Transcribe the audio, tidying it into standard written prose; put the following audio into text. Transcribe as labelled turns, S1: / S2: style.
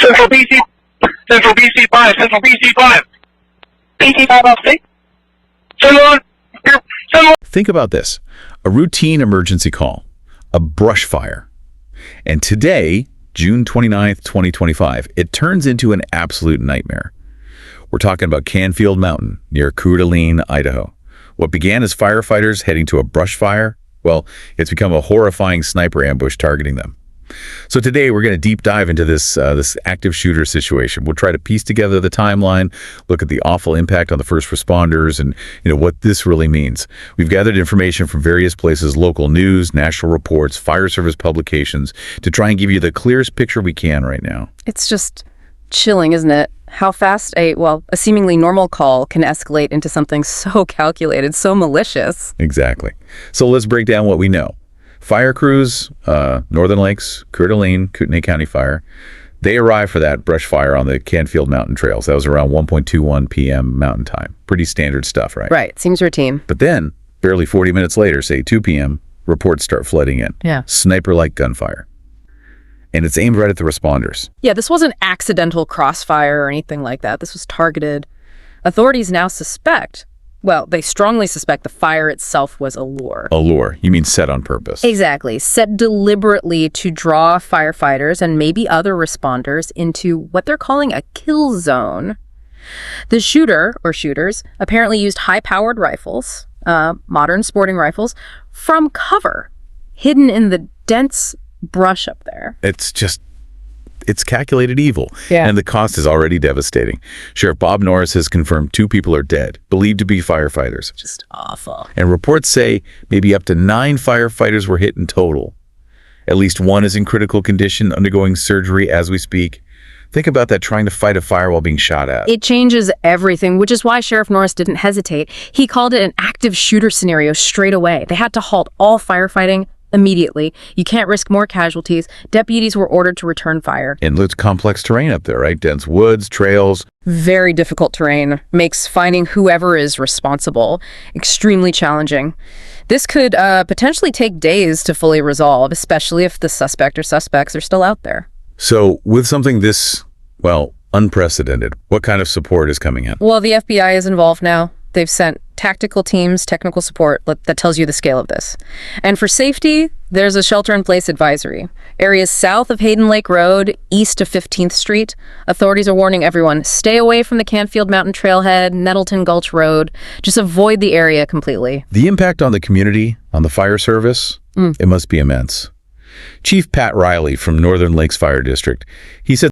S1: Central BC, Central BC5, Central BC5. BC5 off state. Central.
S2: Think about this. A routine emergency call. A brush fire. And today, June 29th, 2025, it turns into an absolute nightmare. We're talking about Canfield Mountain near Coeur d'Alene, Idaho. What began as firefighters heading to a brush fire, well, it's become a horrifying sniper ambush targeting them. So today we're going to deep dive into this active shooter situation. We'll try to piece together the timeline, look at the awful impact on the first responders, and what this really means. We've gathered information from various places, local news, national reports, fire service publications, to try and give you the clearest picture we can right now.
S3: It's just chilling, isn't it? How fast a seemingly normal call can escalate into something so calculated, so malicious.
S2: Exactly. So let's break down what we know. Fire crews, Northern Lakes, Coeur d'Alene, Kootenai County Fire, they arrived for that brush fire on the Canfield Mountain trails. That was around 1:21 p.m. Mountain Time. Pretty standard stuff, right?
S3: Right. Seems routine.
S2: But then, barely 40 minutes later, say 2 p.m., reports start flooding in.
S3: Yeah.
S2: Sniper-like gunfire. And it's aimed right at the responders.
S3: Yeah, this wasn't accidental crossfire or anything like that. This was targeted. Authorities now suspect, they strongly suspect the fire itself was a lure.
S2: A lure? You mean set on purpose?
S3: Exactly. Set deliberately to draw firefighters and maybe other responders into what they're calling a kill zone. The shooter, or shooters, apparently used high-powered rifles, modern sporting rifles, from cover, hidden in the dense brush up there.
S2: It's calculated evil,
S3: yeah.
S2: And the cost is already devastating. Sheriff Bob Norris has confirmed 2 people are dead, believed to be firefighters.
S3: Just awful.
S2: And reports say maybe up to 9 firefighters were hit in total. At least 1 is in critical condition, undergoing surgery as we speak. Think about that, trying to fight a fire while being shot at.
S3: It changes everything, which is why Sheriff Norris didn't hesitate. He called it an active shooter scenario straight away. They had to halt all firefighting immediately. You can't risk more casualties. Deputies were ordered to return fire.
S2: And it's complex terrain up there, right? Dense woods, trails.
S3: Very difficult terrain. Makes finding whoever is responsible extremely challenging. This could potentially take days to fully resolve, especially if the suspect or suspects are still out there.
S2: So with something this, unprecedented, what kind of support is coming in?
S3: Well, the FBI is involved now. They've sent tactical teams, technical support that tells you the scale of this. And for safety, there's a shelter-in-place advisory. Areas south of Hayden Lake Road, east of 15th Street. Authorities are warning everyone, stay away from the Canfield Mountain Trailhead, Nettleton Gulch Road. Just avoid the area completely.
S2: The impact on the community, on the fire service, it must be immense. Chief Pat Riley from Northern Lakes Fire District, he said